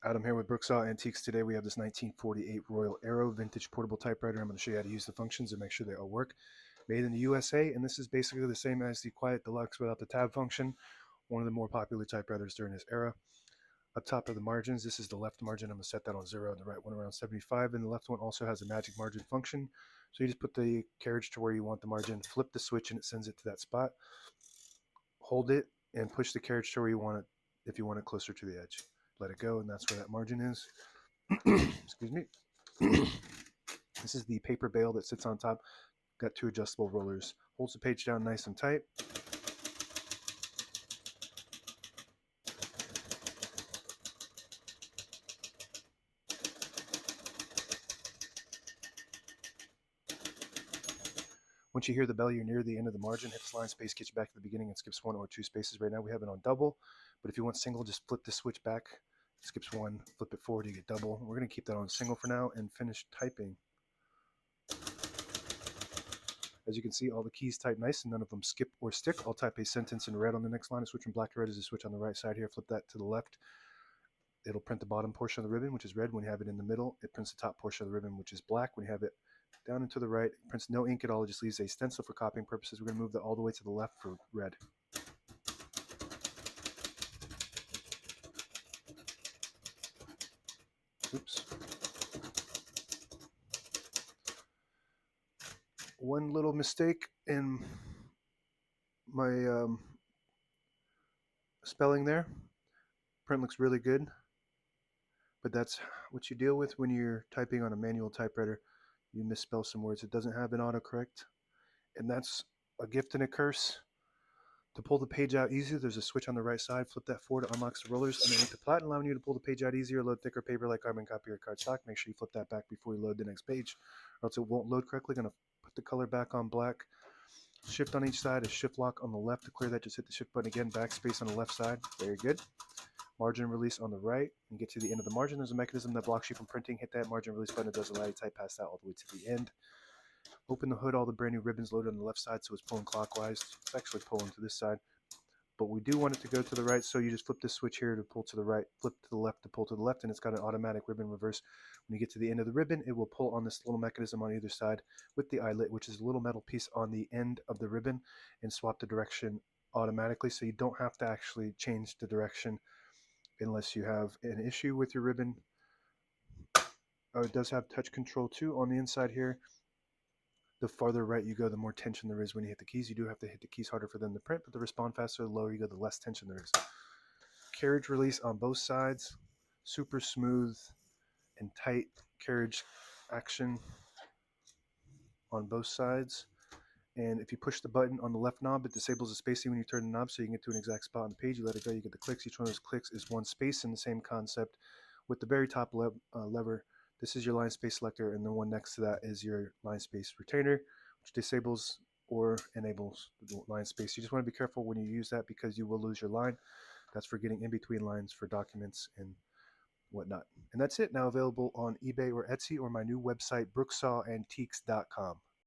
Adam here with Brooksaw Antiques. Today we have this 1948 Royal Arrow vintage portable typewriter. I'm going to show you how to use the functions and make sure they all work. Made in the USA, and this is basically the same as the Quiet Deluxe without the tab function. One of the more popular typewriters during this era. Up top are the margins. This is the left margin. I'm going to set that on 0 and the right one around 75. And the left one also has a magic margin function. So you just put the carriage to where you want the margin, flip the switch, and it sends it to that spot. Hold it and push the carriage to where you want it if you want it closer to the edge. Let it go, and that's where that margin is. Excuse me. This is the paper bail that sits on top. Got two adjustable rollers. Holds the page down nice and tight. Once you hear the bell, you're near the end of the margin. Hit this line space, get you back to the beginning, and skips 1 or 2 spaces. Right now we have it on double, but if you want single, just flip the switch back. It skips 1, flip it forward, you get double. We're going to keep that on single for now and finish typing. As you can see, all the keys type nice and none of them skip or stick. I'll type a sentence in red on the next line. A switch from black to red is a switch on the right side here. Flip that to the left. It'll print the bottom portion of the ribbon, which is red. When you have it in the middle, it prints the top portion of the ribbon, which is black. When you have it down and to the right, it prints no ink at all. It just leaves a stencil for copying purposes. We're going to move that all the way to the left for red. Oops. One little mistake in my spelling there. Print looks really good, but that's what you deal with when you're typing on a manual typewriter. You misspell some words. It doesn't have an autocorrect, and that's a gift and a curse. To pull the page out easier, there's a switch on the right side. Flip that forward, it unlocks the rollers, and then with the platen allowing you to pull the page out easier, load thicker paper like carbon copy or cardstock. Make sure you flip that back before you load the next page, or else it won't load correctly. Gonna put the color back on black. Shift on each side, a shift lock on the left. To clear that, just hit the shift button again. Backspace on the left side. Very good. Margin release on the right, and get to the end of the margin. There's a mechanism that blocks you from printing. Hit that margin release button. It does allow you to type past that all the way to the end. Open the hood. All the brand new ribbons loaded on the left side, so it's pulling clockwise. It's actually pulling to this side, but we do want it to go to the right, so you just flip this switch here to pull to the right, flip to the left to pull to the left, and it's got an automatic ribbon reverse. When you get to the end of the ribbon, it will pull on this little mechanism on either side with the eyelet, which is a little metal piece on the end of the ribbon, and swap the direction automatically, so you don't have to actually change the direction unless you have an issue with your ribbon. It does have touch control too on the inside here. The farther right you go, the more tension there is when you hit the keys. You do have to hit the keys harder for them to print, but the respond faster, the lower you go, the less tension there is. Carriage release on both sides. Super smooth and tight carriage action on both sides. And if you push the button on the left knob, it disables the spacing when you turn the knob, so you can get to an exact spot on the page. You let it go, you get the clicks. Each one of those clicks is one space, in the same concept with the very top lever. This is your line space selector, and the one next to that is your line space retainer, which disables or enables the line space. You just want to be careful when you use that because you will lose your line. That's for getting in between lines for documents and whatnot. And that's it. Now available on eBay or Etsy or my new website, brooksawantiques.com.